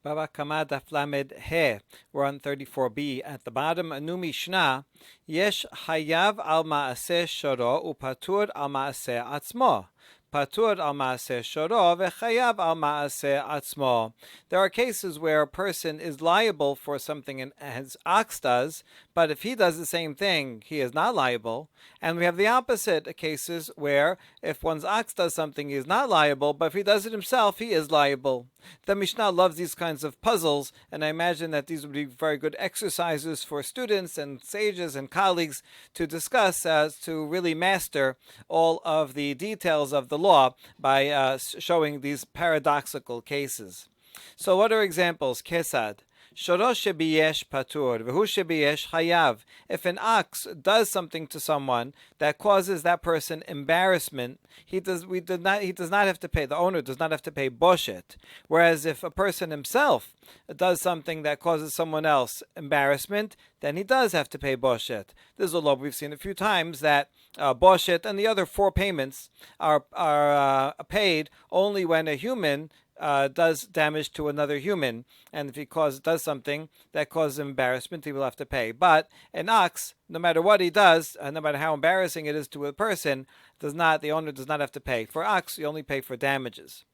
Baba Kama Daf Lamed He. We're on 34b at the bottom. Anu Mishnah. Yesh hayav al maaseh shoro upatur al maaseh atzmo. Patur al maaseh shoro vechayav al maaseh atzmo. There are cases where a person is liable for something his ox does, but if he does the same thing, he is not liable. And we have the opposite cases where if one's ox does something, he is not liable, but if he does it himself, he is liable. The Mishnah loves these kinds of puzzles, and I imagine that these would be very good exercises for students and sages and colleagues to discuss as to really master all of the details of the law by showing these paradoxical cases. So what are examples? Kesad. Shorosh shebiyesh patur, v'hu shebiyesh hayav. If an ox does something to someone that causes that person embarrassment, he does not have to pay. The owner does not have to pay boshet. Whereas if a person himself does something that causes someone else embarrassment, then he does have to pay boshet. This is a law we've seen a few times, that boshet and the other four payments are paid only when a human does damage to another human, and if he does something that causes embarrassment, he will have to pay. But an ox, no matter what he does, no matter how embarrassing it is to a person, the owner does not have to pay. For ox, you only pay for damages.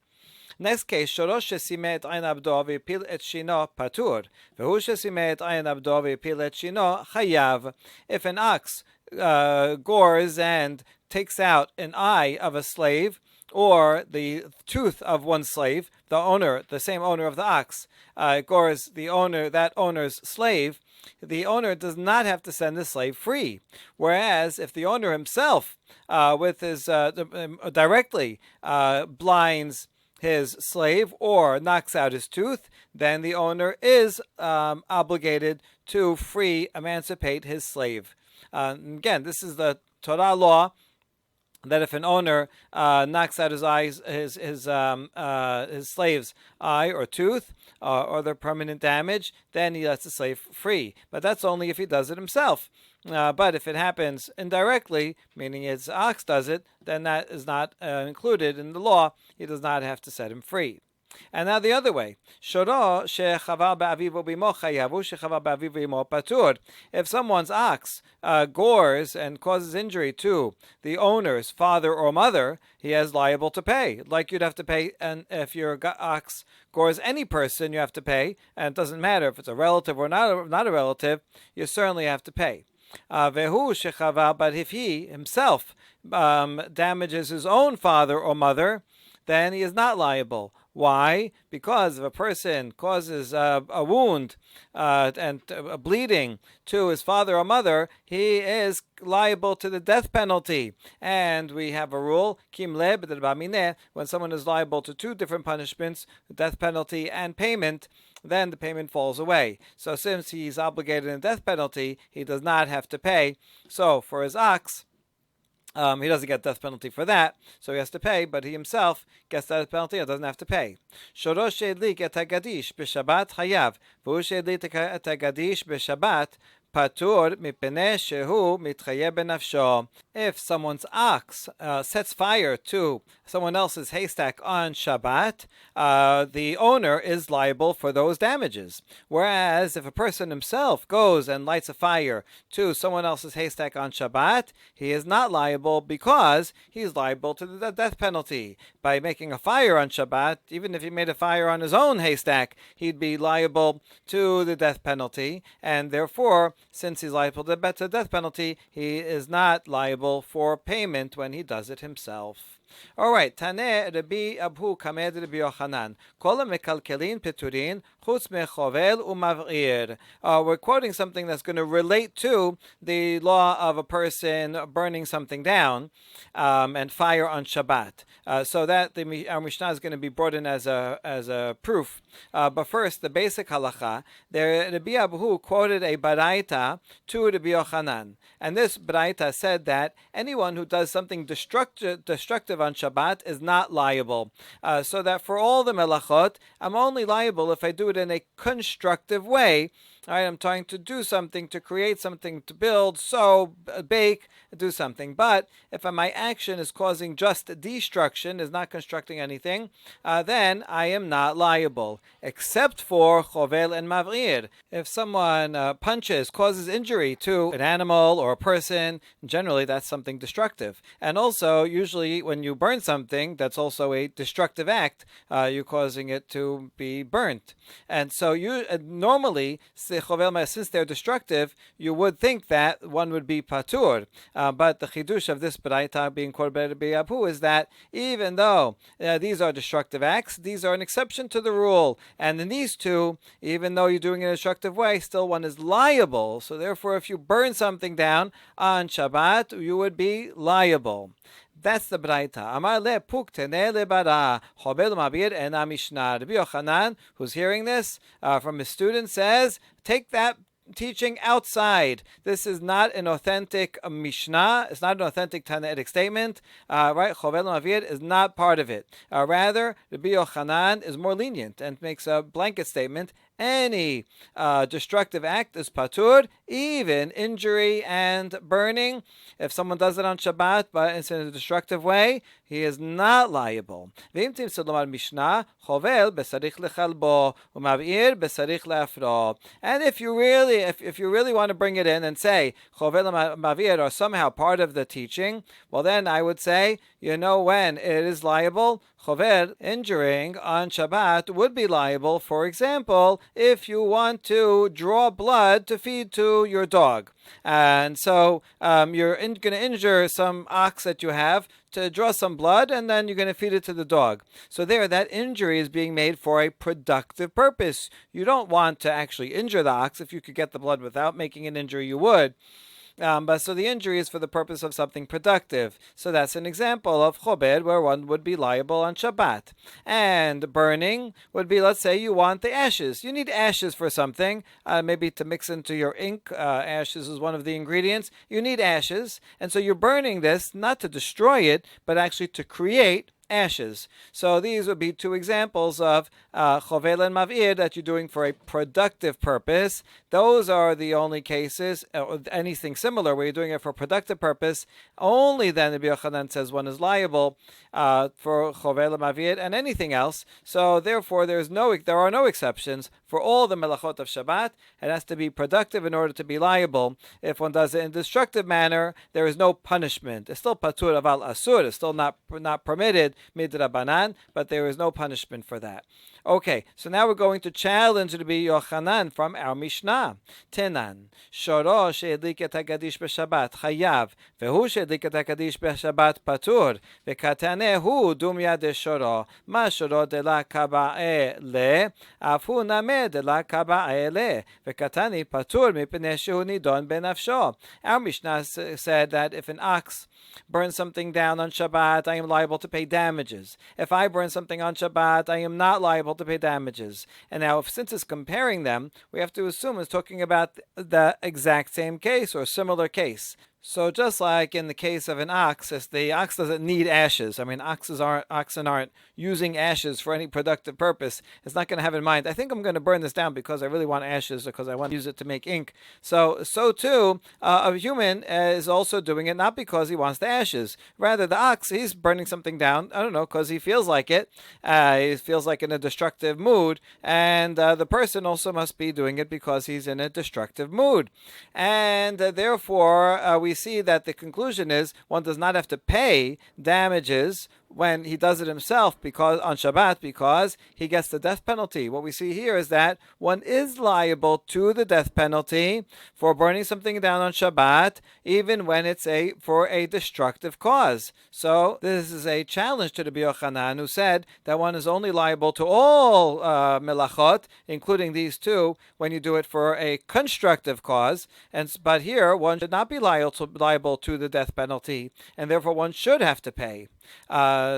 Next case, shorosh shesime et ayin abdo v'yipil et shino patur, v'hu shesime et ayin abdo v'yipil et shino chayav. If an ox gores and takes out an eye of a slave, or the tooth of one slave, the same owner of the ox, gores that owner's slave, the owner does not have to send the slave free. Whereas if the owner himself, with his directly blinds his slave or knocks out his tooth, then the owner is obligated to emancipate his slave. Again, this is the Torah law, that if an owner knocks out his slave's eye or tooth or their permanent damage, then he lets the slave free. But that's only if he does it himself. But if it happens indirectly, meaning his ox does it, then that is not included in the law. He does not have to set him free. And now the other way. If someone's ox gores and causes injury to the owner's father or mother, he is liable to pay. Like you'd have to pay, and if your ox gores any person, you have to pay. And it doesn't matter if it's a relative or not a relative, you certainly have to pay. But if he himself damages his own father or mother, then he is not liable. Why? Because if a person causes a wound and bleeding to his father or mother, he is liable to the death penalty. And we have a rule, when someone is liable to two different punishments, the death penalty and payment, then the payment falls away. So since he's obligated in death penalty, he does not have to pay. So for his ox, he doesn't get death penalty for that, so he has to pay, but he himself gets death penalty and doesn't have to pay. Shorosh shedlik et hagadish b'shabbat hayav, v'hu shedlik et hagadish b'shabbat patur mipnei shehu mitchayev benafsho. If someone's ox sets fire to someone else's haystack on Shabbat, the owner is liable for those damages. Whereas if a person himself goes and lights a fire to someone else's haystack on Shabbat, he is not liable because he's liable to the death penalty. By making a fire on Shabbat, even if he made a fire on his own haystack, he'd be liable to the death penalty, and therefore, since he's liable to the death penalty, he is not liable for payment when he does it himself. All right, Taneh Rabbi Abu Kamed Rabbi Yochanan. Kol mekalkelin peturin chutz mechovel umavir. We're quoting something that's going to relate to the law of a person burning something down and fire on Shabbat. So that our Mishnah is going to be brought in as a proof. But first, the basic halacha. There, Rabbi Abu quoted a baraita to Rabbi Yochanan, and this baraita said that anyone who does something destructive on Shabbat is not liable. So that for all the melachot, I'm only liable if I do it in a constructive way. All right, I'm trying to do something, to create something, to build, sew, bake, do something. But if my action is causing just destruction, is not constructing anything, then I am not liable, except for chovel and mav'ir. If someone punches, causes injury to an animal or a person, generally that's something destructive. And also, usually when you burn something, that's also a destructive act. You're causing it to be burnt. And so you normally, since they're destructive, you would think that one would be patur. But the chidush of this baraita being quoted by Rabbi Abu is that even though these are destructive acts, these are an exception to the rule. And in these two, even though you're doing it in a destructive way, still one is liable. So therefore, if you burn something down on Shabbat, you would be liable. That's the Braita. Amar le puktene le bara chobel mabir ena mishnah. Rabbi Yochanan, who's hearing this from his student, says, take that teaching outside. This is not an authentic Mishnah. It's not an authentic Tanaitic statement. Right? Chovel Mavir is not part of it. Rather, Rabbi Yochanan is more lenient and makes a blanket statement. Any destructive act is patur, even injury and burning. If someone does it on Shabbat, but it's in a destructive way, he is not liable. And if you really want to bring it in and say chovel and mavir are somehow part of the teaching, well then I would say, you know when it is liable. Chover, injuring on Shabbat, would be liable, for example, if you want to draw blood to feed to your dog. And so you're going to injure some ox that you have to draw some blood, and then you're going to feed it to the dog. So there, that injury is being made for a productive purpose. You don't want to actually injure the ox. If you could get the blood without making an injury, you would. But so the injury is for the purpose of something productive. So that's an example of chober where one would be liable on Shabbat. And burning would be, let's say you want the ashes. You need ashes for something, maybe to mix into your ink. Ashes is one of the ingredients. You need ashes. And so you're burning this not to destroy it, but actually to create ashes. So these would be two examples of chovel and mav'ir that you're doing for a productive purpose. Those are the only cases, or anything similar where you're doing it for a productive purpose. Only then Rabbi Yochanan says one is liable for chovel and mav'ir and anything else. So therefore there are no exceptions for all the melachot of Shabbat. It has to be productive in order to be liable. If one does it in a destructive manner, there is no punishment. It's still patur aval asur. It's still not permitted midrabanan, but there is no punishment for that. Okay, so now we're going to challenge Rabbi Yochanan from our Mishnah. Tenan, shoro she'edlik et hagadish b'Shabbat chayav, vehu she'edlik et hagadish b'Shabbat patur, v'kataneh hu dum yad shoro, ma shoro de la kaba'e le, afu nameh de la kaba'e le, v'katani patur mipnei shehu nidon benafsho. Our Mishnah said that if an ox burns something down on Shabbat, I am liable to pay damages. If I burn something on Shabbat, I am not liable to pay damages. And now, since it's comparing them, we have to assume it's talking about the exact same case or similar case. So just like in the case of an ox, if the ox doesn't need ashes, I mean, oxen aren't using ashes for any productive purpose. It's not going to have in mind, I think I'm going to burn this down because I really want ashes or because I want to use it to make ink. So too, a human is also doing it not because he wants the ashes. Rather, the ox, he's burning something down, I don't know, because he feels like it. He feels like in a destructive mood. And the person also must be doing it because he's in a destructive mood. And therefore, we see that the conclusion is one does not have to pay damages when he does it himself because on Shabbat because he gets the death penalty. What we see here is that one is liable to the death penalty for burning something down on Shabbat, even when it's for a destructive cause. So this is a challenge to Rabbi Yochanan, who said that one is only liable to all melachot, including these two, when you do it for a constructive cause. But here one should not be liable to the death penalty, and therefore one should have to pay.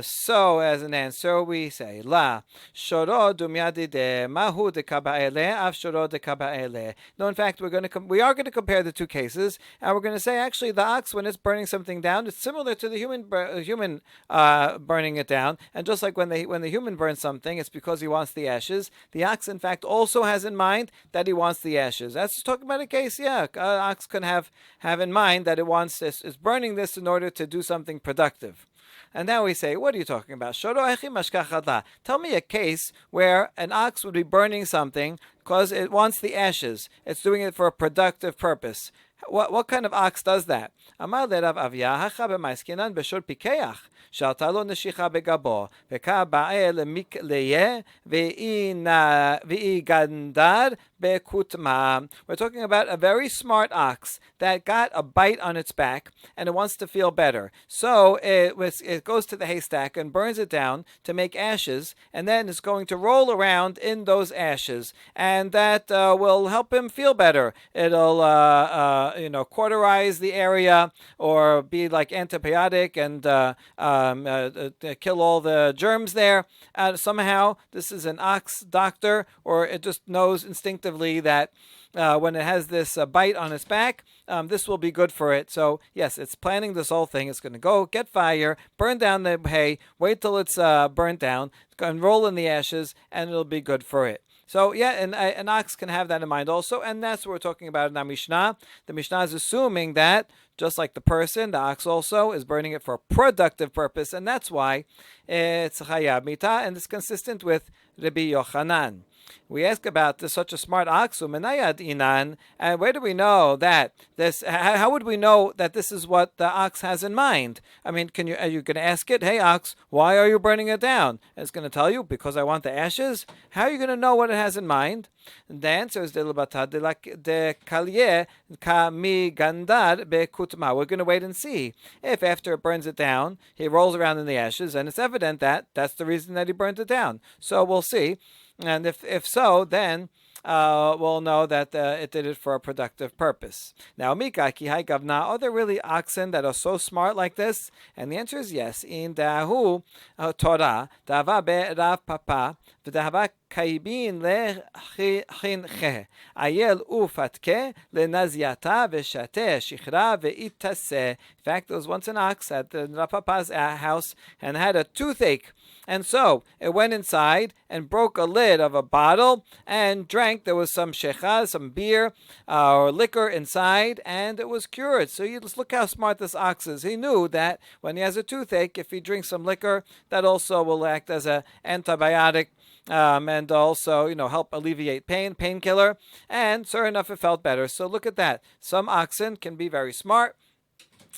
So as an answer, we say La shoro dumyadide mahu dekaba'ele av shoro dekaba'ele. No, in fact, we are going to compare the two cases, and we're going to say actually the ox, when it's burning something down, it's similar to the human burning it down. And just like when the human burns something, it's because he wants the ashes. The ox, in fact, also has in mind that he wants the ashes. That's talking about a case, yeah. Ox can have in mind that it wants this, is burning this in order to do something productive. And now we say, what are you talking about? Tell me a case where an ox would be burning something because it wants the ashes. It's doing it for a productive purpose. What kind of ox does that? Amar lerav Avya hacha b'maiskinan b'shor pikeach shalta lo neshicha begabo v'ka ba'e lemikleye v'i gandar bekutma. We're talking about a very smart ox that got a bite on its back and it wants to feel better. So it goes to the haystack and burns it down to make ashes, and then it's going to roll around in those ashes, and that will help him feel better. It'll cauterize the area or be like antibiotic and kill all the germs there. Somehow this is an ox doctor, or it just knows instinctively that when it has this bite on its back, this will be good for it. So yes, it's planning this whole thing. It's going to go get fire, burn down the hay, wait till it's burnt down, and roll in the ashes, and it'll be good for it. So yeah, an ox can have that in mind also, and that's what we're talking about in our Mishnah. The Mishnah is assuming that, just like the person, the ox also is burning it for a productive purpose, and that's why it's Chayav Mita, and it's consistent with Rabbi Yochanan. We ask about this, such a smart ox, Menayad Inan, and where do we know that this? How would we know that this is what the ox has in mind? I mean, are you going to ask it, hey ox, why are you burning it down? And it's going to tell you, because I want the ashes. How are you going to know what it has in mind? And the answer is de kalye kami gandar bekutma. We're going to wait and see. If after it burns it down, he rolls around in the ashes, and it's evident that that's the reason that he burned it down. So we'll see. And if so, then we'll know that it did it for a productive purpose. Now, Mika Kihai Gavna, are there really oxen that are so smart like this? And the answer is yes. In Dahu Torah, Dava be Rav Papa, V'dahava Kaibin lechinche, Ayel ufatke lenaziata v'shate shichra ve'itase. In fact, there was once an ox at the Rav Papa's house and had a toothache. And so it went inside and broke a lid of a bottle and drank. There was some shecha, some beer or liquor inside, and it was cured. So you just look how smart this ox is. He knew that when he has a toothache, if he drinks some liquor, that also will act as an antibiotic. And also, help alleviate pain, painkiller. And sure enough, it felt better. So look at that. Some oxen can be very smart.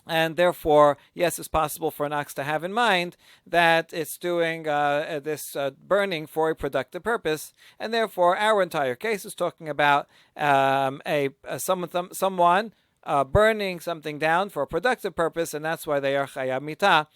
And therefore, yes, it's possible for an ox to have in mind that it's doing this burning for a productive purpose. And therefore, our entire case is talking about someone burning something down for a productive purpose, and that's why they are Chayav Mita.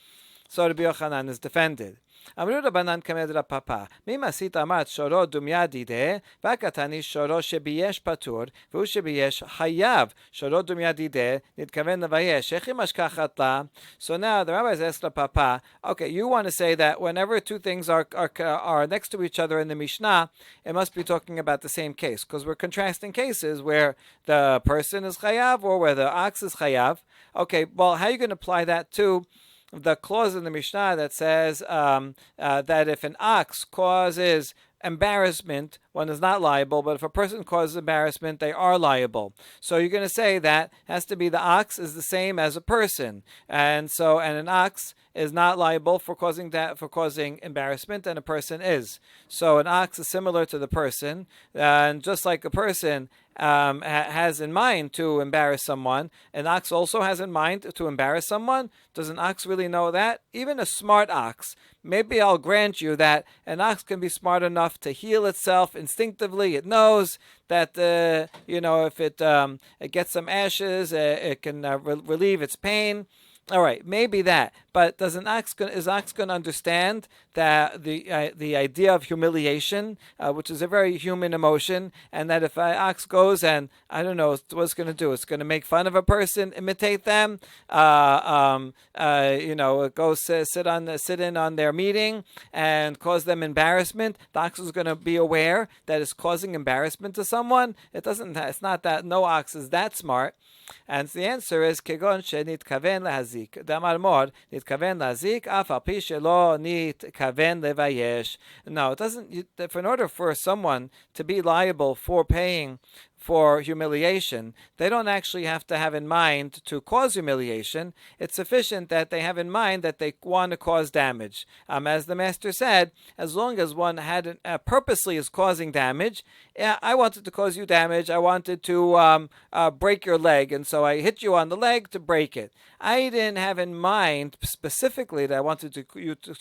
So Rabbi Yochanan is defended. אמרו רבנן כמד רב פאפא, מי מסית אמרת שורו דומיה דידה, והקטני שורו שבייש פטור, והוא שבייש חייב. שורו דומיה דידה, נתכוון לבייש. איך היא משכחת לה? So now the rabbis asked the papa, okay, you want to say that whenever two things are next to each other in the Mishnah, it must be talking about the same case, because we're contrasting cases where the person is chayav or where the ox is chayav. Okay, well, how are you going to apply that to the clause in the Mishnah that says that if an ox causes embarrassment, one is not liable, but if a person causes embarrassment, they are liable. So you're going to say that has to be the ox is the same as a person, and an ox is not liable for causing embarrassment, and a person is. So an ox is similar to the person, and just like a person has in mind to embarrass someone, an ox also has in mind to embarrass someone. Does an ox really know that? Even a smart ox. Maybe I'll grant you that an ox can be smart enough to heal itself instinctively. It knows that if it gets some ashes, it can relieve its pain. All right, maybe that, but is ox going to understand that the idea of humiliation, which is a very human emotion, and that if an ox goes and I don't know what it's going to do, it's going to make fun of a person, imitate them, go sit in on their meeting and cause them embarrassment. The ox is going to be aware that it's causing embarrassment to someone. It's not that no ox is that smart. And the answer is kegon shenitkaven lahazik. Damar mor nitkaven lahazik af al pi shelo nitkaven levayesh. No, it doesn't. In order for someone to be liable for paying for humiliation, they don't actually have to have in mind to cause humiliation. It's sufficient that they have in mind that they want to cause damage. As the master said, as long as one had purposely is causing damage, I wanted to cause you damage. I wanted to break your leg, and so I hit you on the leg to break it. I didn't have in mind specifically that I wanted to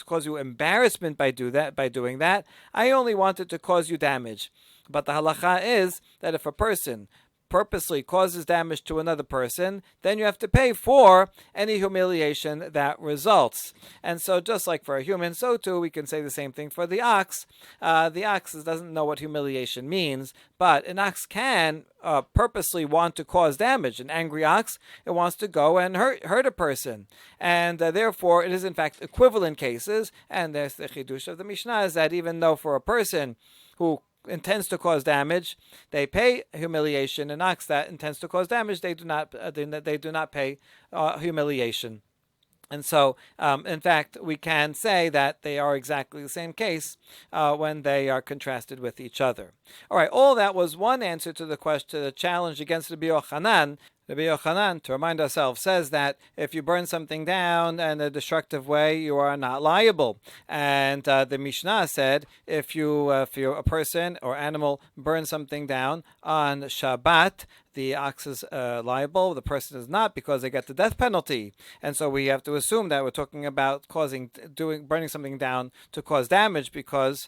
cause you embarrassment by doing that. I only wanted to cause you damage. But the halacha is that if a person purposely causes damage to another person, then you have to pay for any humiliation that results. And so just like for a human, so too we can say the same thing for the ox. The ox doesn't know what humiliation means, but an ox can purposely want to cause damage. An angry ox, it wants to go and hurt a person. And therefore, it is in fact equivalent cases. And there's the Kiddush of the Mishnah is that even though for a person who intends to cause damage, they pay humiliation. An ox that intends to cause damage, they do not pay humiliation. And so, in fact, we can say that they are exactly the same case when they are contrasted with each other. All right, all that was one answer to the question, the challenge against Rabbi Yochanan. Rabbi Yochanan, to remind ourselves, says that if you burn something down in a destructive way, you are not liable. And the Mishnah said, if a person or animal burns something down on Shabbat, the ox is liable, the person is not, because they get the death penalty. And so we have to assume that we're talking about burning something down to cause damage, because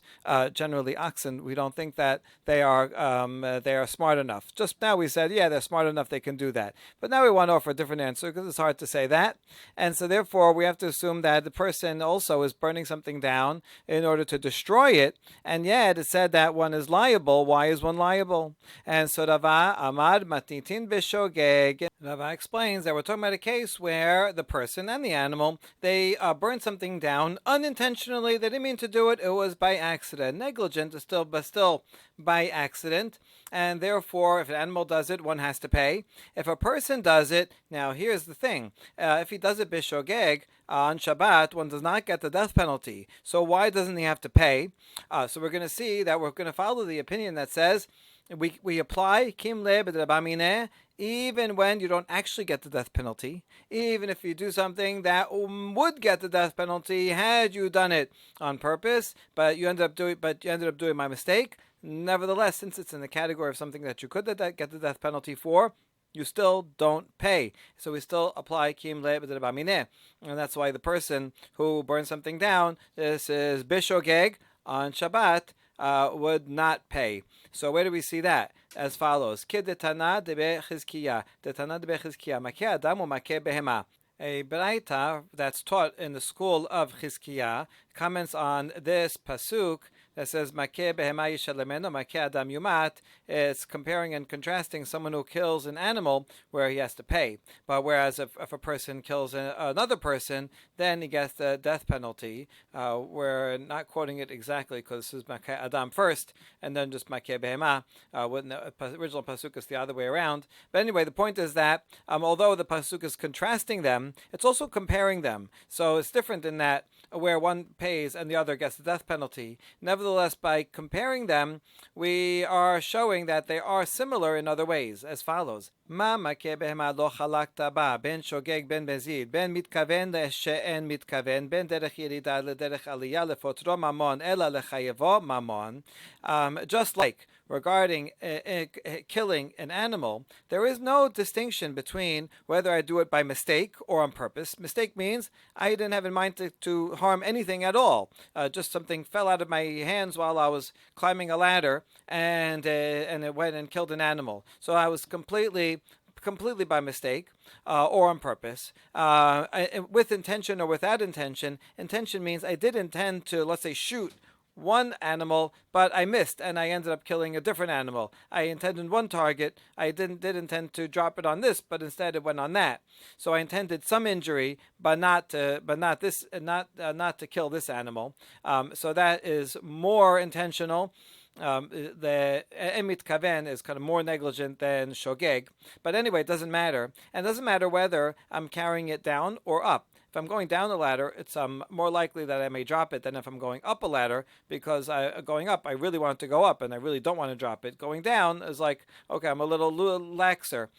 generally oxen, we don't think that they are smart enough. Just now we said, yeah, they're smart enough, they can do that. But now we want to offer a different answer because it's hard to say that. And so therefore we have to assume that the person also is burning something down in order to destroy it. And yet it said that one is liable. Why is one liable? And so Rava Amad Matnitin Bishogeg. Rava explains that we're talking about a case where the person and the animal, they burned something down unintentionally. They didn't mean to do it. It was by accident. Negligent, but still by accident. And therefore, if an animal does it, one has to pay. If a person does it, now here's the thing. If he does it bishogeg, on Shabbat, one does not get the death penalty. So why doesn't he have to pay? So we're going to see that we're going to follow the opinion that says we apply kim le b'drabamine even when you don't actually get the death penalty, even if you do something that would get the death penalty had you done it on purpose, but you ended up doing by mistake. Nevertheless, since it's in the category of something that you could get the death penalty for, you still don't pay. So we still apply kim le b'drabamine, and that's why the person who burns something down, this is bishogeg on Shabbat, would not pay. So where do we see that? As follows: Kidetana debe chizkiya, detana debe chizkiya, makeh adam or makeh behema. A braita that's taught in the school of Chizkiya comments on this pasuk that says makeh behema yishalemeno, makeh adam yumat. It's comparing and contrasting someone who kills an animal where he has to pay. But whereas if a person kills another person, then he gets the death penalty. We're not quoting it exactly because this is makeh adam first and then just makeh behema. When the original pasuk is the other way around. But anyway, the point is that although the pasuk is contrasting them, it's also comparing them. So it's different in that where one pays and the other gets the death penalty. Nevertheless, by comparing them, we are showing that they are similar in other ways, as follows. Ma makeh behema lo chalakta ba, ben shogeg ben bezid, ben mitkaven she'en mitkaven, ben derech yerida lederech aliyah lefotro mamon, ela lechayevo mamon. Just like regarding killing an animal, there is no distinction between whether I do it by mistake or on purpose. Mistake means I didn't have in mind to harm anything at all. Just something fell out of my hands while I was climbing a ladder, and it went and killed an animal. So I was completely completely by mistake or on purpose, with intention or without intention. Intention means I did intend to, let's say, shoot one animal, but I missed and I ended up killing a different animal. I intended one target. I did intend to drop it on this, but instead it went on that. So I intended some injury, but not to kill this animal. So that is more intentional. The emit kaven is kind of more negligent than shogeg, but anyway, it doesn't matter, and it doesn't matter whether I'm carrying it down or up. If I'm going down the ladder, it's more likely that I may drop it than if I'm going up a ladder, because going up, I really want to go up, and I really don't want to drop it. Going down is like, okay, I'm a little laxer.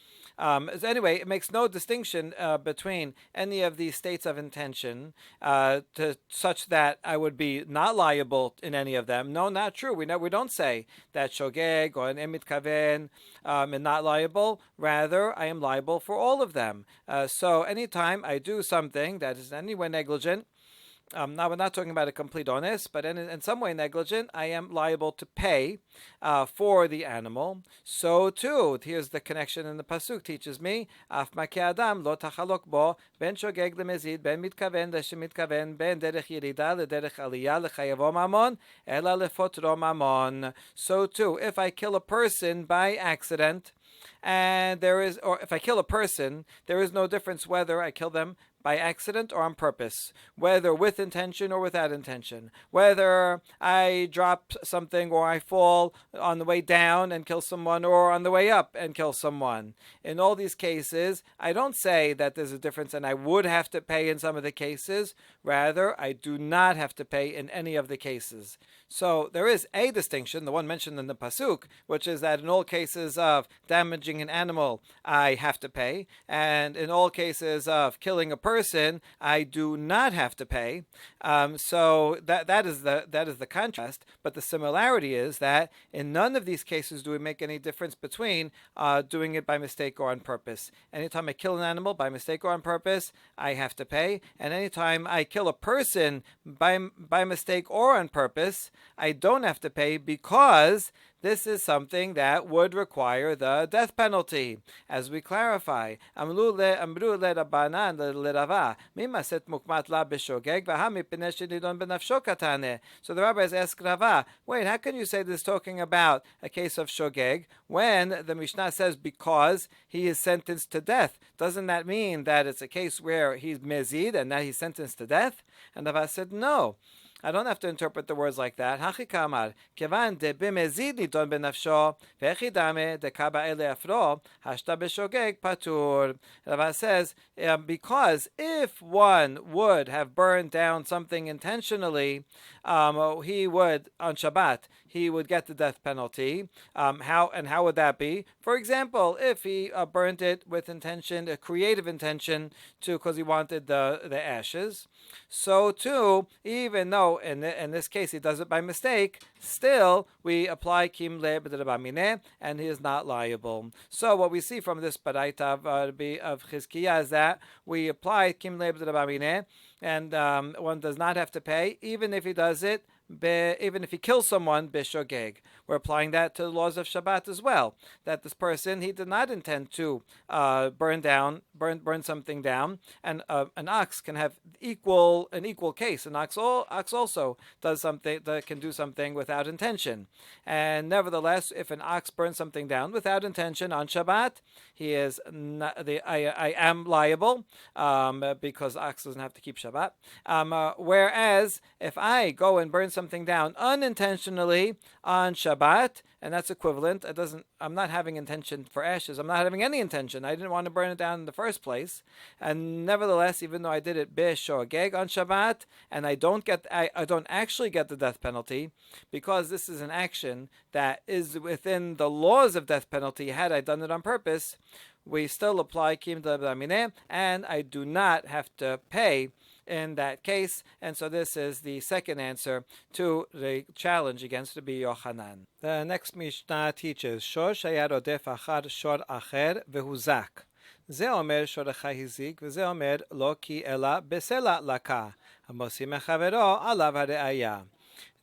Anyway, it makes no distinction between any of these states of intention such that I would be not liable in any of them. No, not true. We don't say that shogeg or an emit kaven am not liable. Rather, I am liable for all of them. So anytime I do something that is in any way negligent, now we're not talking about a complete honest, but in some way negligent, I am liable to pay for the animal. So too, here's the connection in the pasuk teaches me: Af makeh adam lo tachalok bo ben shogeg lemezid ben mitkaven le'shemitkaven ben derech yerida lederech aliyah lechayavo mamon ela lefotro mamon. So too, if I kill a person by accident, or if I kill a person, there is no difference whether I kill them by accident or on purpose, whether with intention or without intention, whether I drop something or I fall on the way down and kill someone or on the way up and kill someone. In all these cases, I don't say that there's a difference and I would have to pay in some of the cases. Rather, I do not have to pay in any of the cases. So there is a distinction, the one mentioned in the pasuk, which is that in all cases of damaging an animal, I have to pay, and in all cases of killing a person, I do not have to pay. So that is the contrast. But the similarity is that in none of these cases do we make any difference between doing it by mistake or on purpose. Anytime I kill an animal by mistake or on purpose, I have to pay, and anytime I kill a person by mistake or on purpose, I don't have to pay, because this is something that would require the death penalty. As we clarify, so the rabbis ask Rava, wait, how can you say this is talking about a case of shogeg when the Mishnah says because he is sentenced to death? Doesn't that mean that it's a case where he's mezid and that he's sentenced to death? And Rava said, no. I don't have to interpret the words like that. Hachikamar, kevan de bimezid nidon benafsho, vechidame de kaba ele afro, hashta beshogeg patur. Rava says, because if one would have burned down something intentionally, he would, on Shabbat, he would get the death penalty. How would that be? For example, if he burned it with intention, a creative intention, because he wanted the ashes. So too, even though in this case he does it by mistake, still we apply kim le b'derabamine, and he is not liable. So what we see from this baraita of Chizkiah is that we apply kim le b'derabamine, and one does not have to pay, even if he does it, even if he kills someone b'shogeg. We're applying that to the laws of Shabbat as well. That this person, he did not intend to burn something down, and an ox can have an equal case. An ox also does something that can do something without intention, and nevertheless, if an ox burns something down without intention on Shabbat, he is I am liable because ox doesn't have to keep Shabbat. Whereas if I go and burn something down unintentionally on Shabbat, and that's equivalent. I'm not having intention for ashes. I'm not having any intention. I didn't want to burn it down in the first place. And nevertheless, even though I did it b'shogeg on Shabbat, and I don't actually get the death penalty, because this is an action that is within the laws of death penalty. Had I done it on purpose, we still apply kim d'amine, and I do not have to pay in that case. And so this is the second answer to the challenge against Rabbi Yochanan. The next Mishnah teaches shor shaya rodef achar shor acher vehuzak. זה אומר שורך הזיק, וזה אומר לא כי אלא בסלע לקה, המוסי מחברו עליו הראיה.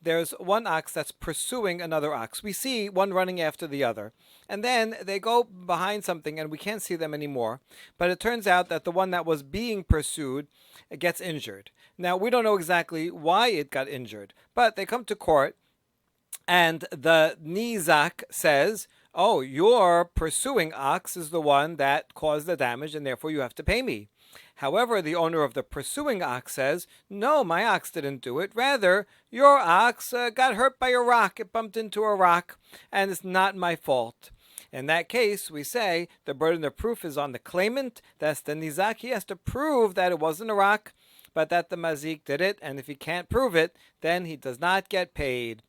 there's one ox that's pursuing another ox. We see one running after the other, and then they go behind something and we can't see them anymore. But it turns out that the one that was being pursued gets injured. Now, we don't know exactly why it got injured, but they come to court and the nizak says, oh, your pursuing ox is the one that caused the damage and therefore you have to pay me. However, the owner of the pursuing ox says, no, my ox didn't do it. Rather, your ox got hurt by a rock. It bumped into a rock, and it's not my fault. In that case, we say the burden of proof is on the claimant. That's the nizak. He has to prove that it wasn't a rock, but that the mazik did it. And if he can't prove it, then he does not get paid.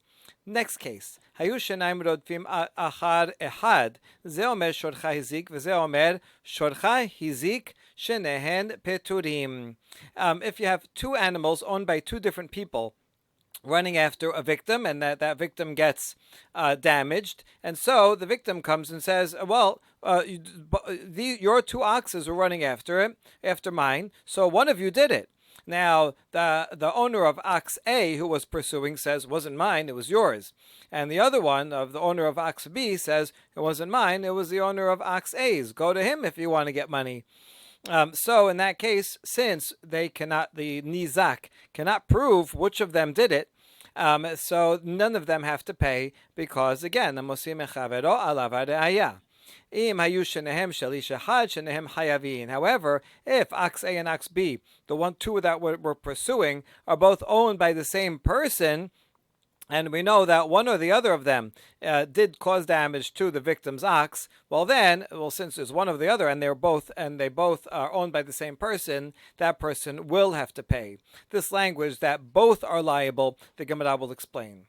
Next case. Hayu shenayim rodfim achar ehad. Ze omer shorcha hizik, v'ze omer shorcha hizik shenehen peturim. If you have two animals owned by two different people running after a victim, and that victim gets damaged, and so the victim comes and says, well, your two oxes were running after mine, so one of you did it. Now, the owner of ox A, who was pursuing, says, wasn't mine, it was yours. And the other one, the owner of ox B, says, it wasn't mine, it was the owner of ox A's. Go to him if you want to get money. So in that case, since the nizak cannot prove which of them did it, so none of them have to pay because, again, the mosim echavero alav ha're'aya. However, if ox A and ox B, two that we're pursuing, are both owned by the same person, and we know that one or the other of them did cause damage to the victim's ox, since there's one or the other, and they both are owned by the same person, that person will have to pay. This language that both are liable, the Gemara will explain.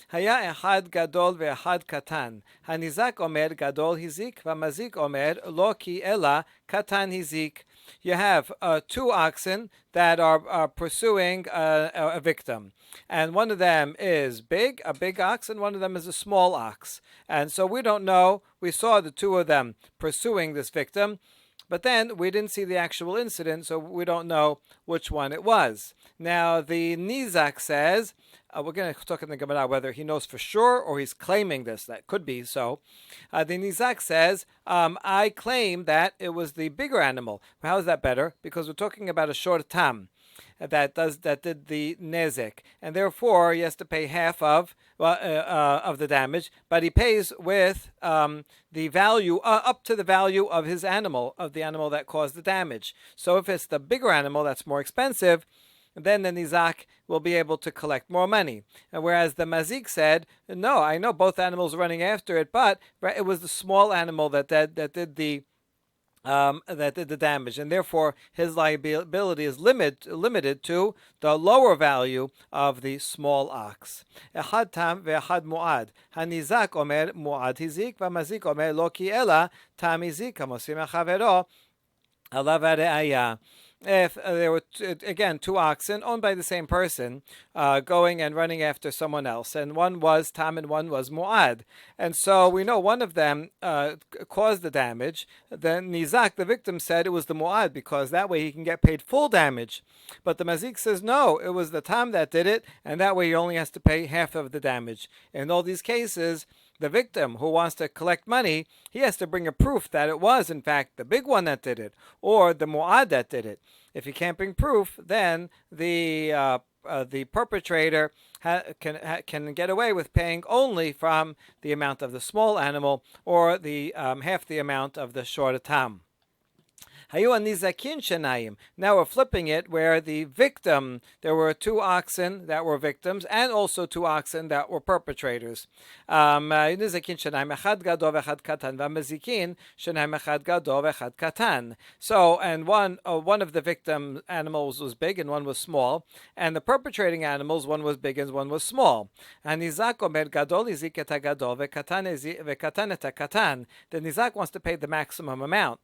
Haya echad gadol ve'echad katan. Hanizak omer gadol hizik, v'mazik omer lo ki ela katan hizik. You have two oxen that are pursuing a victim. And one of them is a big ox, and one of them is a small ox. And so we don't know. We saw the two of them pursuing this victim, but then we didn't see the actual incident, so we don't know which one it was. Now, the nizak says, we're going to talk in the Gemara whether he knows for sure or he's claiming this. That could be so. The nizak says, I claim that it was the bigger animal. How is that better? Because we're talking about a short tam that did the nezek, and therefore he has to pay half of the damage, but he pays with the value up to the value of his animal, of the animal that caused the damage. So if it's the bigger animal that's more expensive, then the nizak will be able to collect more money. And whereas the mazik said, no, I know both animals are running after it, but it was the small animal that did the damage, and therefore his liability is limited to the lower value of the small ox. Echad tam ve'echad mu'ad. Hanizak omer mu'ad hizik, v'mazik omer lo ki ela tam hizik, hamosim echavero alav ha're'aya. If there were, again, two oxen owned by the same person going and running after someone else, and one was tam and one was mu'ad, and so we know one of them caused the damage, then nizak, the victim, said it was the mu'ad because that way he can get paid full damage. But the mazik says no, it was the tam that did it, and that way he only has to pay half of the damage. In all these cases, the victim who wants to collect money, he has to bring a proof that it was, in fact, the big one that did it, or the mu'ad that did it. If he can't bring proof, then the perpetrator can get away with paying only from the amount of the small animal, or the half the amount of the short tam. Now we're flipping it, where the victim, there were two oxen that were victims, and also two oxen that were perpetrators. So, and one of the victim animals was big and one was small, and the perpetrating animals, one was big and one was small. The nizak wants to pay the maximum amount.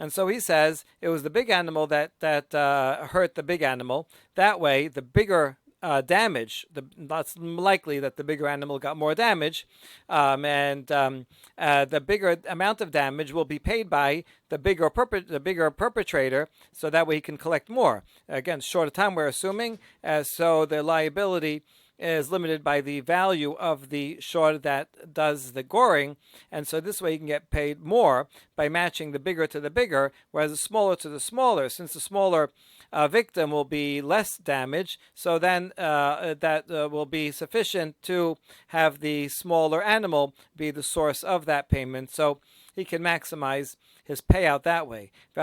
And so he says it was the big animal that hurt the big animal. That way, the bigger damage, that's likely that the bigger animal got more damage, and the bigger amount of damage will be paid by the bigger perpetrator, so that way he can collect more. Again, short of time we're assuming, so the liability is limited by the value of the shor that does the goring, and so this way you can get paid more by matching the bigger to the bigger, whereas the smaller to the smaller. Since the smaller victim will be less damage, so then that will be sufficient to have the smaller animal be the source of that payment. So he can maximize his payout that way. The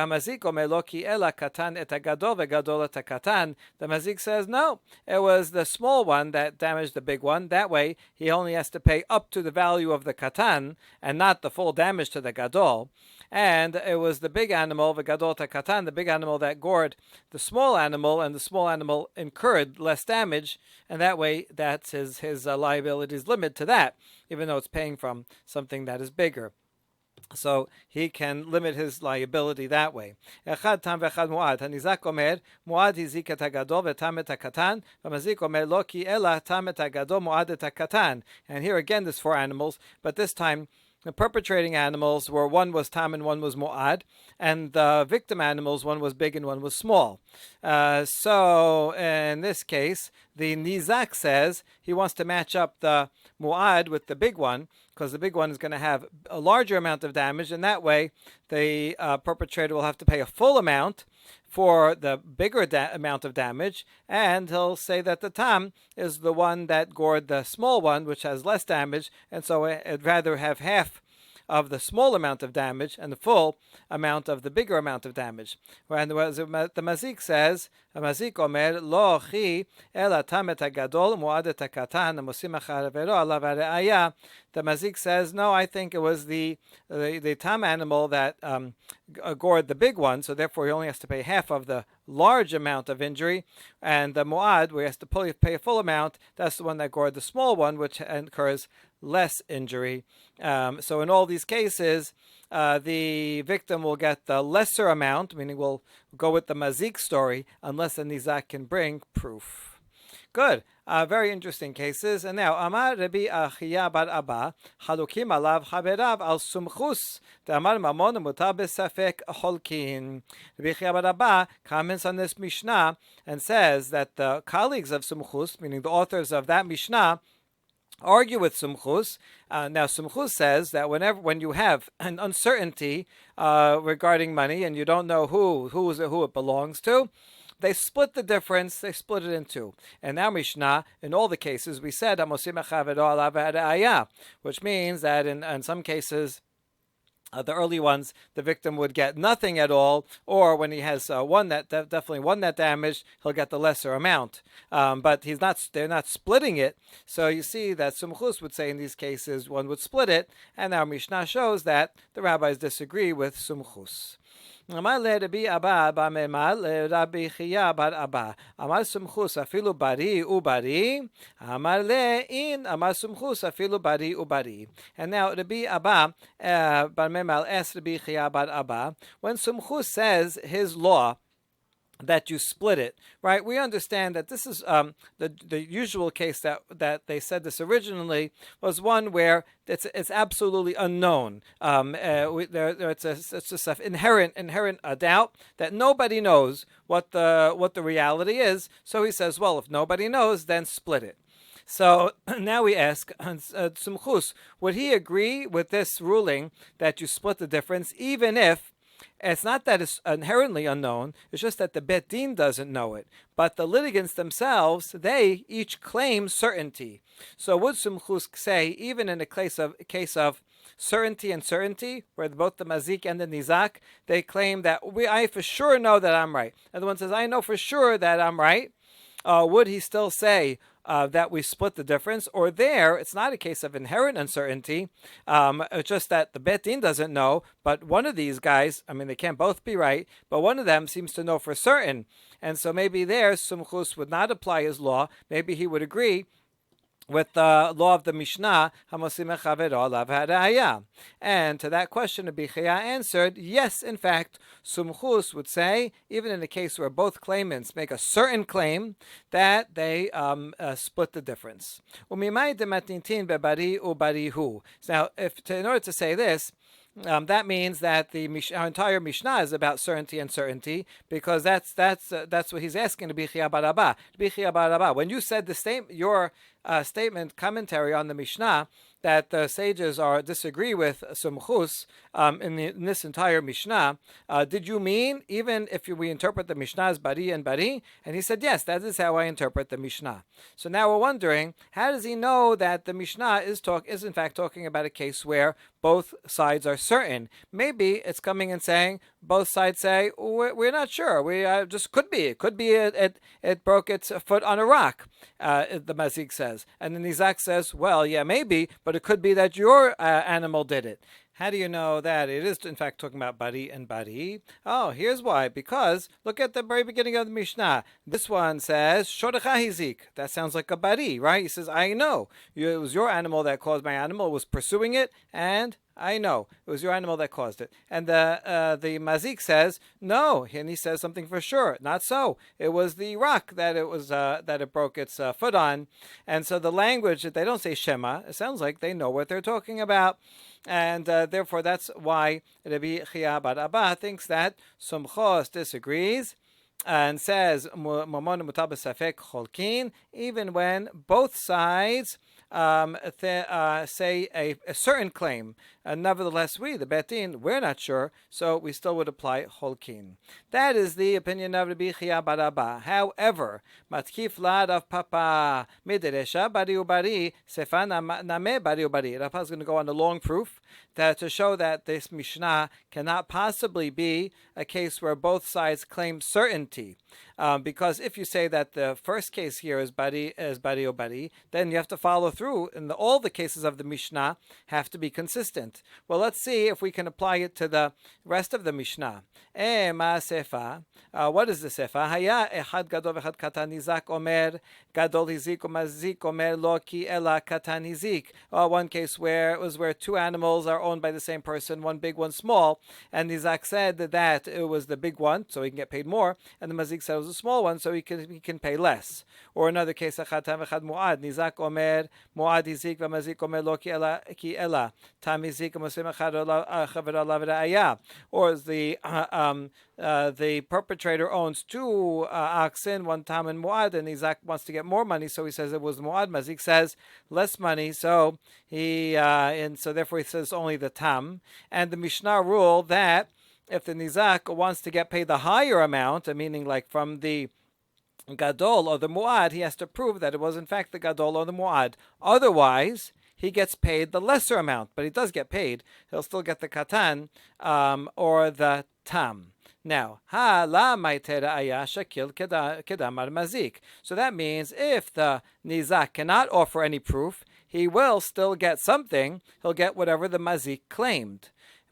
mazik says, no, it was the small one that damaged the big one. That way, he only has to pay up to the value of the katan and not the full damage to the gadol. And it was the big animal, the gadol ta katan, the big animal that gored the small animal, and the small animal incurred less damage, and that way that's his liabilities limit to that, even though it's paying from something that is bigger. So he can limit his liability that way. Echad tam vechad muad. Hanizak omer muad hizik et hagadol v'tam et hakatan. V'mazik omer lo ki ela tam et hagadol muad et hakatan. And here again, there's 4 animals, but this time the perpetrating animals were one was tam and one was muad, and the victim animals, one was big and one was small. So in this case, the nizak says he wants to match up the muad with the big one, because the big one is going to have a larger amount of damage, and that way the perpetrator will have to pay a full amount for the bigger amount of damage, and he'll say that the tam is the one that gored the small one, which has less damage, and so I'd rather have half of the small amount of damage and the full amount of the bigger amount of damage. And the mazik says, "Mazik omer lo chi ela tam et hagadol muad et hakatan amosim achar vero alav hareaya." The mazik says, no, I think it was the tam animal that gored the big one, so therefore he only has to pay half of the large amount of injury, and the muad, where he has to pay a full amount, that's the one that gored the small one, which incurs less injury. So in all these cases, the victim will get the lesser amount, meaning we'll go with the mazik story, unless the nizak can bring proof. Good. Very interesting cases. And now, Amar Rabbi Achia bar Abba, Halukim alav chaverav al sumchus, Amar mamon mutar besafek holkin. Rabbi Achia bar Abba comments on this Mishnah and says that the colleagues of sumchus, meaning the authors of that Mishnah, argue with Sumchus. Now, Sumchus says that when you have an uncertainty regarding money and you don't know who it belongs to, they split the difference. They split it in 2. And now Mishnah, in all the cases, we said which means that in some cases, the early ones, the victim would get nothing at all, or when he has definitely one that damaged, he'll get the lesser amount. But they're not splitting it. So you see that Sumchus would say in these cases one would split it, and our Mishnah shows that the rabbis disagree with Sumchus. Amar le Rabbi Abba b'memar le Rabbi Chia bar Abba. Amar Sumchus afilu bari ubari. Amar le in Amar Sumchus afilu bari ubari. And now Rabbi Abba b'memar asked Rabbi Chia bar Abba, when Sumchus says his law that you split it, right? We understand that this is the usual case that they said this originally was one where it's absolutely unknown. It's just an inherent doubt that nobody knows what the reality is. So he says, well, if nobody knows, then split it. So now we ask Sumchus, would he agree with this ruling that you split the difference, even if it's not that it's inherently unknown, it's just that the Bet Din doesn't know it. But the litigants themselves, they each claim certainty. So would Sumchus say, even in a case of certainty and certainty, where both the Mazik and the Nizak, they claim that I for sure know that I'm right. And the one says, I know for sure that I'm right. Would he still say that we split the difference? Or there, it's not a case of inherent uncertainty. It's just that the Bet Din doesn't know, but one of these guys, they can't both be right, but one of them seems to know for certain. And so maybe there, Sumchus would not apply his law. Maybe he would agree with the law of the Mishnah, and to that question, Rabbi Chia answered, yes, in fact, Sumchus would say, even in a case where both claimants make a certain claim, that they split the difference. Now, in order to say this, that means that our entire Mishnah is about certainty and certainty, because that's what he's asking, to be chiyah barabah. To be chiyah barabah. When you said your statement commentary on the Mishnah that the sages disagree with sumchus in this entire Mishnah, did you mean even if we interpret the Mishnah as bari and bari? And he said, yes, that is how I interpret the Mishnah. So now we're wondering, how does he know that the Mishnah is in fact talking about a case where both sides are certain? Maybe it's coming and saying, both sides say, we're not sure. We just could be. It could be it broke its foot on a rock, the Mazik says. And the Nizak says, well, yeah, maybe, but it could be that your animal did it. How do you know that it is, in fact, talking about bari and bari? Oh, here's why. Because look at the very beginning of the Mishnah. This one says, shorecha hizik. That sounds like a bari, right? He says, I know. It was your animal that caused my animal. It was pursuing it, and I know. It was your animal that caused it. And the Mazik says, no. And he says something for sure. Not so. It was the rock that it broke its foot on. And so the language, they don't say Shema. It sounds like they know what they're talking about. And therefore, that's why Rabbi Chia bar Abba thinks that Sumchos disagrees and says Momon mutar b'safek cholkin, even when both sides say a certain claim. Nevertheless, we, the Bet Din, we're not sure, so we still would apply holkin. That is the opinion of Rabbi Chia bar Abba. However, matkif lad of Papa mideresha bari ubari sefa name bari ubari. Rapa is going to go on a long proof to show that this Mishnah cannot possibly be a case where both sides claim certainty. Because if you say that the first case here is bari ubari, then you have to follow through, and all the cases of the Mishnah have to be consistent. Well, let's see if we can apply it to the rest of the Mishnah. Ma sefa. What is the sefa? Haya echad gadol v'echad katan nizak omer gadol hizik umazik omer lo ki ela katan hizik. One case where it was where two animals are owned by the same person, one big, one small, and Nizak said that it was the big one, so he can get paid more, and the Mazik said it was a small one, so he can pay less. Or another case, echad tam v'echad muad. Nizak omer muad hizik v'mazik omer lo ki ela tam hizik. Or as the perpetrator owns two oxen, one tam and muad, and Isaac wants to get more money, so he says it was muad. Mazik says less money, so so therefore he says only the tam. And the Mishnah ruled that if the Nizak wants to get paid the higher amount, meaning like from the Gadol or the Mu'ad, he has to prove that it was in fact the Gadol or the Mu'ad. Otherwise, he gets paid the lesser amount, but he does get paid. He'll still get the Katan or the Tam. Now, ha la maitera aya shakil kedamar mazik. So that means if the Nizak cannot offer any proof, he will still get something. He'll get whatever the Mazik claimed.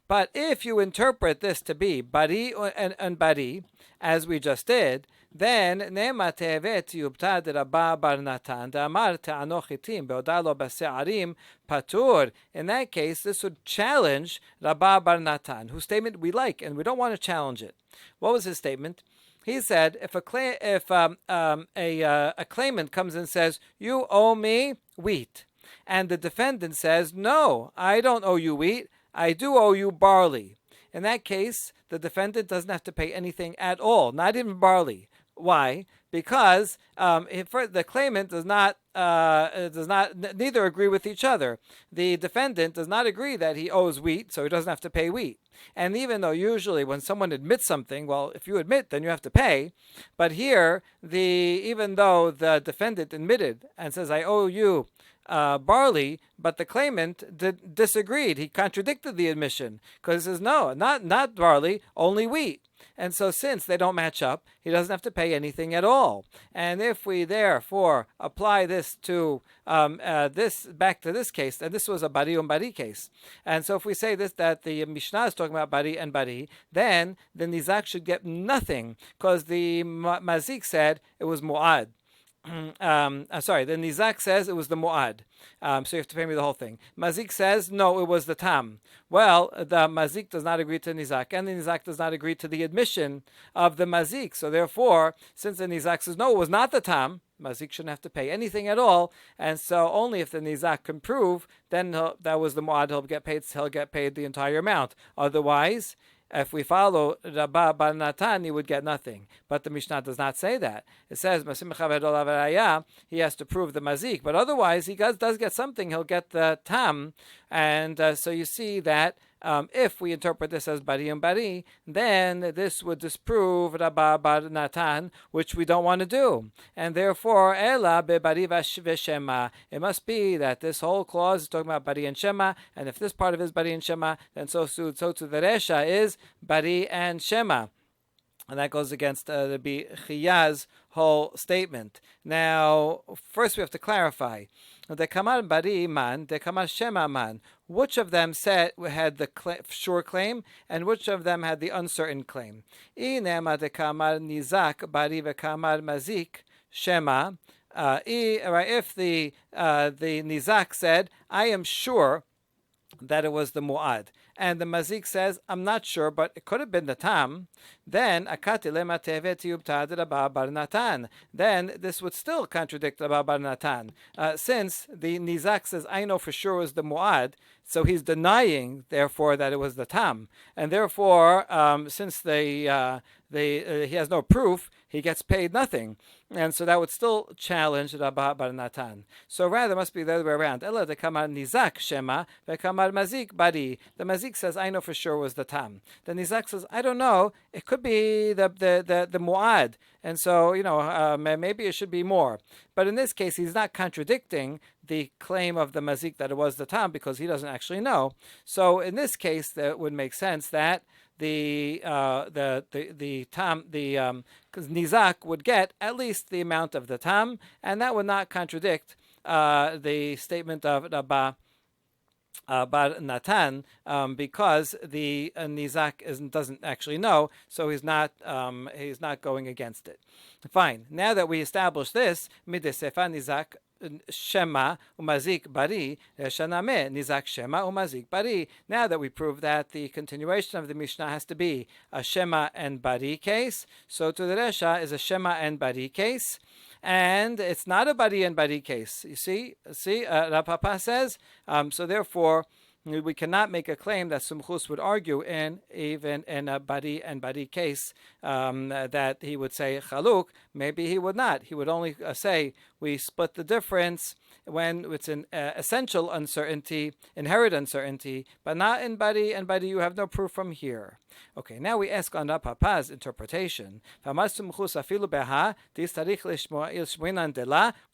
But if you interpret this to be bari and bari, as we just did, then nema tevet yubtad Rabba bar Natan damar te'anochitim beodalo base'arim patur. In that case, this would challenge Rabba bar Natan, whose statement we like and we don't want to challenge it. What was his statement? He said, if a claimant comes and says, "You owe me wheat," and the defendant says, "No, I don't owe you wheat. I do owe you barley." In that case, the defendant doesn't have to pay anything at all, not even barley. Why? Because the claimant does not neither agree with each other. The defendant does not agree that he owes wheat, so he doesn't have to pay wheat. And even though usually when someone admits something, well, if you admit, then you have to pay. But here, even though the defendant admitted and says, "I owe you barley," but the claimant disagreed. He contradicted the admission because he says, "No, not barley, only wheat." And so since they don't match up, he doesn't have to pay anything at all. And if we therefore apply this to back to this case, and this was a bari and bari case, and so if we say that the Mishnah is talking about bari and bari, then the Nizak should get nothing because the Mazik said it was mu'ad. sorry, the Nizak says it was the Mu'ad. So you have to pay me the whole thing. Mazik says, no, it was the Tam. Well, the Mazik does not agree to Nizak, and the Nizak does not agree to the admission of the Mazik. So therefore, since the Nizak says, no, it was not the Tam, Mazik shouldn't have to pay anything at all. And so only if the Nizak can prove, then that was the Mu'ad, he'll get paid the entire amount. Otherwise, if we follow Rabba Bar Natan, he would get nothing. But the Mishnah does not say that. It says, he has to prove the mazik. But otherwise, he does get something. He'll get the tam. And so you see that if we interpret this as bari and bari, then this would disprove Rabba Bar Natan, which we don't want to do. And therefore, Ela be bari v'shema. It must be that this whole clause is talking about bari and shema, and if this part of it is bari and shema, then so to the resha is bari and shema. And that goes against the B'chiyah's whole statement. Now, first we have to clarify. The Kamar Bari man, the Kamar Shema man. Which of them had the sure claim, and which of them had the uncertain claim? Inema the Kamar Nizak Bari veKamar Mazik Shema. If the Nizak said, I am sure that it was the Mu'ad, and the Mazik says, I'm not sure, but it could have been the Tam, then then this would still contradict Rabba Bar Natan. Since the Nizak says, I know for sure it was the Mu'ad, so he's denying, therefore, that it was the Tam. And therefore, since he has no proof, he gets paid nothing. And so that would still challenge Rabba Bar Natan. So rather, it must be the other way around. Ela de kamar Nizak Shema, ve kamar Mazik Bari. The Mazik says, I know for sure it was the Tam. The Nizak says, I don't know. It could be the Mu'ad. And so, maybe it should be more. But in this case, he's not contradicting the claim of the Mazik that it was the Tam because he doesn't actually know. So in this case, that would make sense that the Nizak would get at least the amount of the Tam, and that would not contradict the statement of Rabba Bar Natan, because the Nizak doesn't actually know, so he's not going against it. Fine. Now that we established this, midesefa Nizak Shema umazik bari shaname nizak Shema umazik bari. Now that we proved that the continuation of the Mishnah has to be a Shema and Bari case, so to the Resha is a Shema and Bari case. And it's not a Bari and Bari case. You see, Rav Papa says, so therefore, we cannot make a claim that Sumchus would argue even in a Bari and Bari case that he would say Chaluk. Maybe he would not. He would only say we split the difference when it's an essential uncertainty, inherent uncertainty, but not in Bari and Bari. You have no proof from here. Okay, now we ask on Rav Papa's interpretation.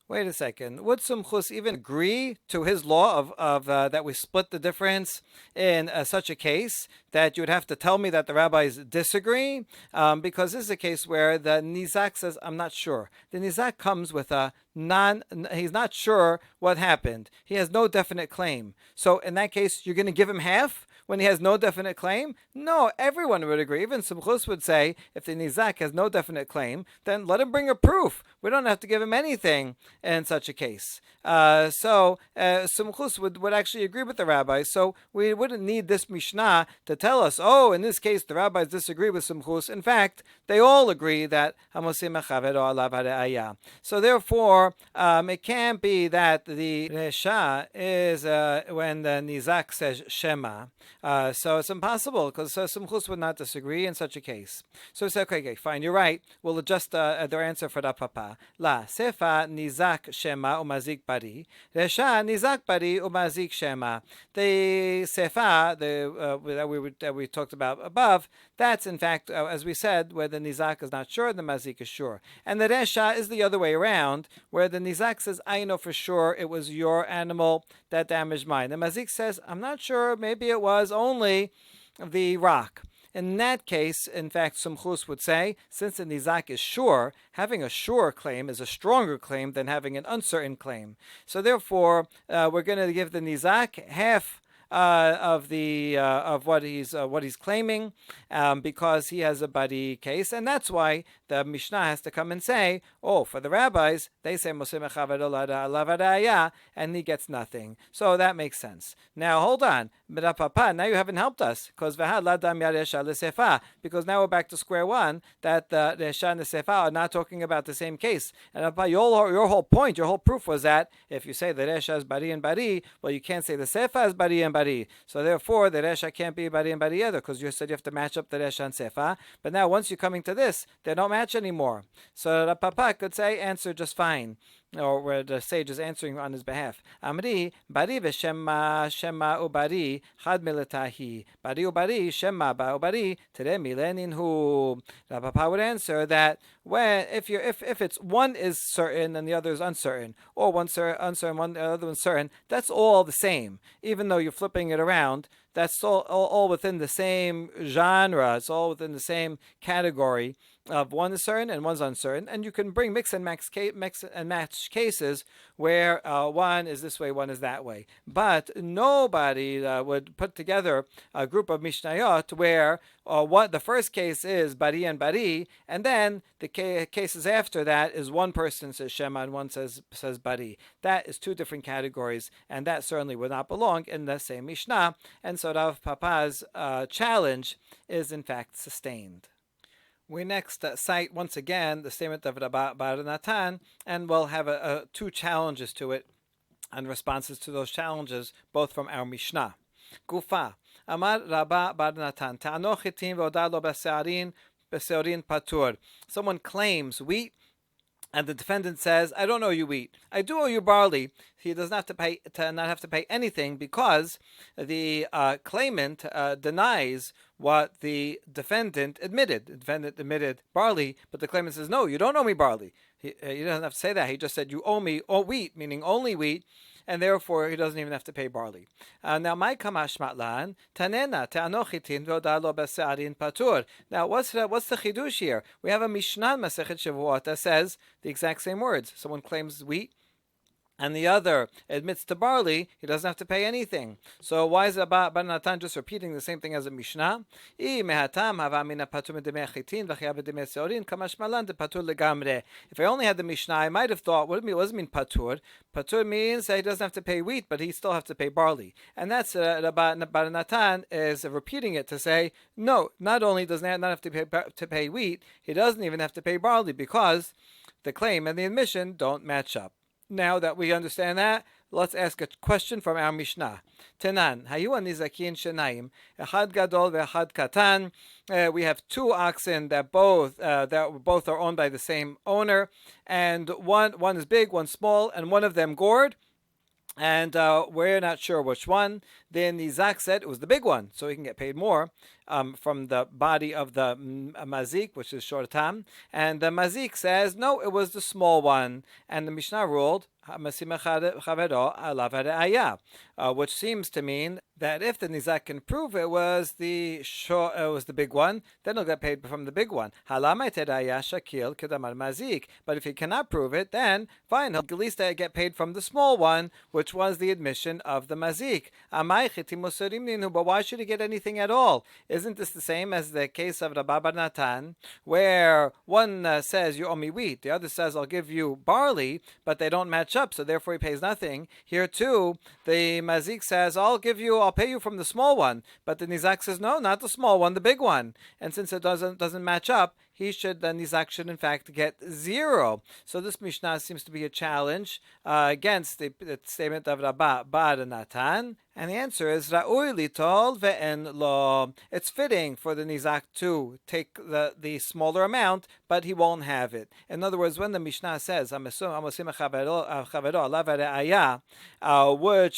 Wait a second. Would Sumchus even agree to his law of that we split the difference in such a case that you would have to tell me that the rabbis disagree? Because this is a case where the Nizak says, I'm not sure. The Nizak comes with he's not sure what happened. He has no definite claim. So in that case, you're going to give him half? When he has no definite claim? No, everyone would agree. Even Sumchus would say, if the Nizak has no definite claim, then let him bring a proof. We don't have to give him anything in such a case. So Sumchus would actually agree with the rabbis. So we wouldn't need this Mishnah to tell us, oh, in this case, the rabbis disagree with Sumchus. In fact, they all agree that Hamosim Mechavedo Alav Harayah. So therefore, it can't be that the Resha is when the Nizak says Shema. So it's impossible because Sumchus would not disagree in such a case. So we say, okay, fine, you're right. We'll adjust their answer for Rav Papa. La sefa nizak shema umazik bari. Resha nizak bari umazik shema. The sefa that we talked about above, that's in fact, as we said, where the nizak is not sure, the mazik is sure. And the resha is the other way around, where the nizak says, I know for sure it was your animal that damaged mine. The mazik says, I'm not sure, maybe it was only the rock. In that case, in fact, Sumchus would say, since the Nizak is sure, having a sure claim is a stronger claim than having an uncertain claim. So therefore, we're going to give the Nizak half of what he's claiming, because he has a bari case, and that's why the Mishnah has to come and say, oh, for the rabbis, they say Moshe Mechavero Lavadaya, and he gets nothing. So that makes sense. Now hold on, Papa, now you haven't helped us, because now we're back to square one, that the Resha and the Sefa are not talking about the same case. And your whole point, your whole proof was that if you say the Resha is bari and bari, well, you can't say the Sefa is bari and bari. So therefore, the Resha can't be bari and bari either, because you said you have to match up the Resha and Sefa. But now, once you're coming to this, they don't match anymore. So the Papa could say, answer just fine, or where the sage is answering on his behalf. Amri bari v'shema ubari chad milatahi bari ubari shema ba ubari tere mileninhu. The Papa would answer that if it's one is certain and the other is uncertain, or one uncertain, one the other one's certain, that's all the same. Even though you're flipping it around, that's all within the same genre. It's all within the same category of one is certain and one's uncertain. And you can bring mix and match cases where one is this way, one is that way. But nobody would put together a group of Mishnayot where what the first case is bari and bari, and then the cases after that is one person says Shema and one says bari. That is two different categories, and that certainly would not belong in the same Mishnah. And so Rav Papa's challenge is in fact sustained. We next cite once again the statement of Rabba Bar Natan, and we'll have two challenges to it and responses to those challenges, both from our Mishnah. Gufa Amar Rabba Bar Natan Ta'ano chitin ve'odalo b'se'arin patur. Someone claims wheat, and the defendant says, I don't owe you wheat. I do owe you barley. He does not have to pay anything, because the claimant denies what the defendant admitted. The defendant admitted barley, but the claimant says, no, you don't owe me barley. He doesn't have to say that. He just said, you owe me wheat, meaning only wheat, and therefore he doesn't even have to pay barley. Now, my kamash matlan tanena te'anochitin ve'odalo b'se'arin patur. Now, what's the chidush here? We have a Mishnah Masechet Shavuot that says the exact same words. Someone claims wheat, and the other admits to barley, he doesn't have to pay anything. So why is Bar Natan just repeating the same thing as a Mishnah? If I only had the Mishnah, I might have thought, what does it mean patur? Patur means that he doesn't have to pay wheat, but he still has to pay barley. And that's Bar Natan is repeating it to say, no, not only does he not have to pay wheat, he doesn't even have to pay barley, because the claim and the admission don't match up. Now that we understand that, let's ask a question from our Mishnah. Tenan, hayu nizakin shenaim, echad gadol ve'echad katan. We have two oxen that both are owned by the same owner, and one is big, one small, and one of them gored. And we're not sure which one. Then Nizak said it was the big one, so he can get paid more from the body of the mazik, which is shortam. And the mazik says, no, it was the small one. And the Mishnah ruled, which seems to mean that if the Nizak can prove it was the big one, then he'll get paid from the big one. But if he cannot prove it, then fine, he'll at least get paid from the small one, which was the admission of the mazik. But why should he get anything at all? Isn't this the same as the case of Rabba Bar Natan, where one says you owe me wheat, the other says I'll give you barley, but they don't match up, so therefore he pays nothing. Here too, the mazik says I'll pay you from the small one, but the nizak says no, not the small one, the big one. And since it doesn't match up, the nizak should in fact get zero. So this Mishnah seems to be a challenge against the statement of Rabba Bar Natan. And the answer is Ra'ui litol ve'en lo. It's fitting for the nizak to take the smaller amount, but he won't have it. In other words, when the Mishnah says which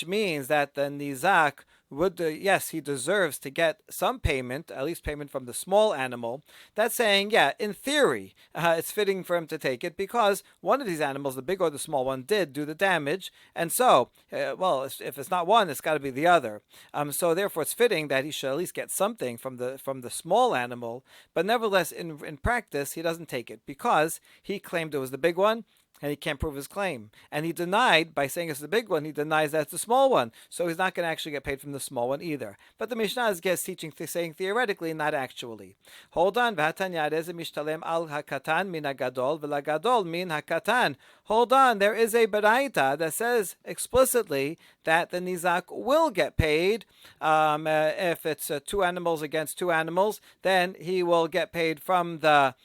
means that the nizak yes, he deserves to get some payment, at least payment from the small animal. That's saying, yeah, in theory, it's fitting for him to take it, because one of these animals, the big or the small one, did do the damage, and so, if it's not one, it's got to be the other. So therefore, it's fitting that he should at least get something from the small animal. But nevertheless, in practice, he doesn't take it, because he claimed it was the big one. and he can't prove his claim. And he denied, by saying it's the big one, he denies that's the small one. So he's not going to actually get paid from the small one either. But the Mishnah is teaching, saying theoretically, not actually. Hold on. Al hakatan min hagadol v'lagadol min hakatan. Hold on. There is a baraita that says explicitly that the nizak will get paid. If it's 2 animals against 2 animals, then he will get paid from the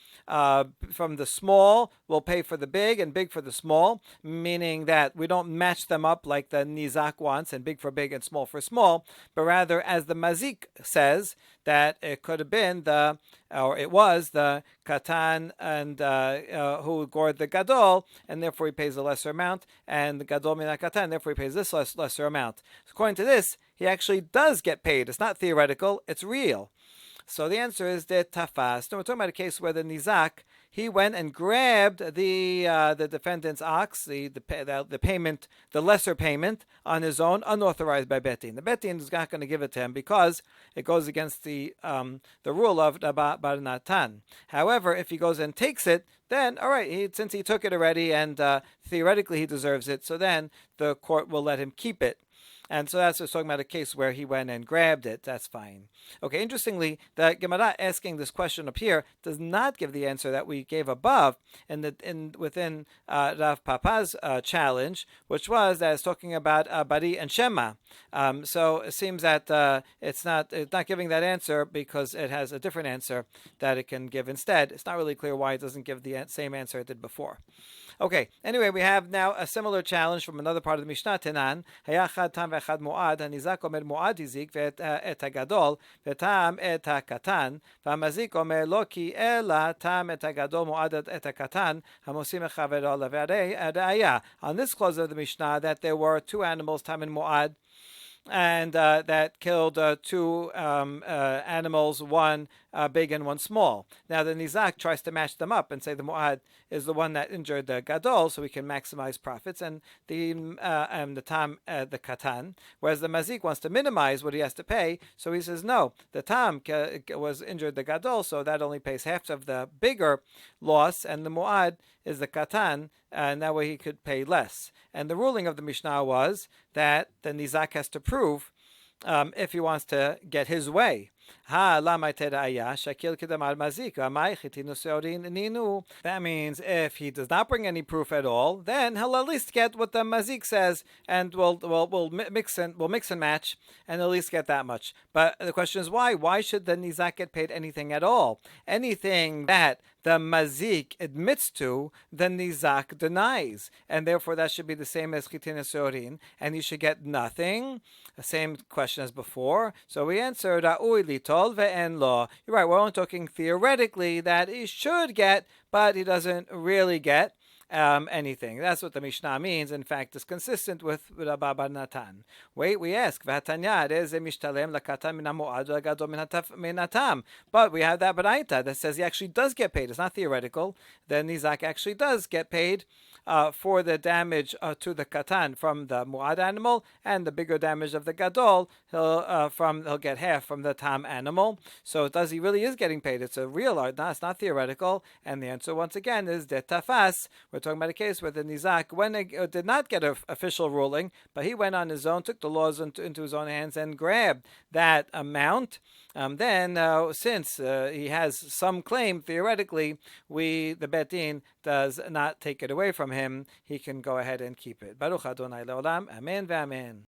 small, will pay for the big, and big for the small, meaning that we don't match them up like the nizak wants, and big for big and small for small, but rather, as the mazik says, that it could have been it was the katan and who gored the gadol, and therefore he pays a lesser amount, and the gadol min katan, therefore he pays this lesser amount. So according to this, he actually does get paid. It's not theoretical; it's real. So the answer is the tafas. No, we're talking about a case where the nizak, he went and grabbed the defendant's ox, the payment, the lesser payment on his own, unauthorized by Betin. The Betin is not going to give it to him because it goes against the rule of Barnatan. However, if he goes and takes it, then all right, since he took it already and theoretically he deserves it, so then the court will let him keep it. And so that's talking about a case where he went and grabbed it. That's fine. Okay, interestingly, the Gemara asking this question up here does not give the answer that we gave above within Rav Papa's challenge, which was that it's talking about Bari and Shema. So it seems that it's not giving that answer because it has a different answer that it can give instead. It's not really clear why it doesn't give the same answer it did before. Okay, anyway, we have now a similar challenge from another part of the Mishnah, Tenan. Hayachad tam ve'echad mu'ad, hanizak omer mu'ad hizik ve'et hagadol, ve'tam et hakatan, ve'amazik omer lo ki ela tam et hagadol mu'ad et hakatan, hamosim echavero le've're'aya. On this clause of the Mishnah, that there were 2 animals, tam and mu'ad, and that killed 2 animals, one big and one small. Now the nizak tries to match them up and say the mu'ad is the one that injured the gadol, so we can maximize profits, and the tam the katan. Whereas the mazik wants to minimize what he has to pay, so he says no, the tam was injured the gadol, so that only pays half of the bigger loss, and the mu'ad is the katan, and that way he could pay less. And the ruling of the Mishnah was that the nizak has to prove if he wants to get his way. That means if he does not bring any proof at all, then he'll at least get what the mazik says, and we'll mix and match, and at least get that much. But the question is why? Why should the nizak get paid anything at all? Anything that the mazik admits to, the nizak denies, and therefore that should be the same as chitin esorin, and he should get nothing. The same question as before. So we answered ra'ui litol ve'en lo. You're right. We're only talking theoretically that he should get, but he doesn't really get anything. That's what the Mishnah means. In fact, it's consistent with Rabba Bar Natan. Wait, we ask, v'hatanya reze mishtalem lakatan min hamu'ad v'gadol min hatam. But we have that baraita that says he actually does get paid. It's not theoretical. The nizak actually does get paid for the damage to the katan from the mu'ad animal, and the bigger damage of the gadol, he'll get half from the tam animal. So he really is getting paid. It's a real art, it's not theoretical. And the answer once again is de tafas. We're talking about a case where the nizak did not get an official ruling, but he went on his own, took the laws into his own hands and grabbed that amount. Then, since he has some claim, theoretically, the Betin does not take it away from him. He can go ahead and keep it. Baruch Adonai Leolam. Amen ve'amen.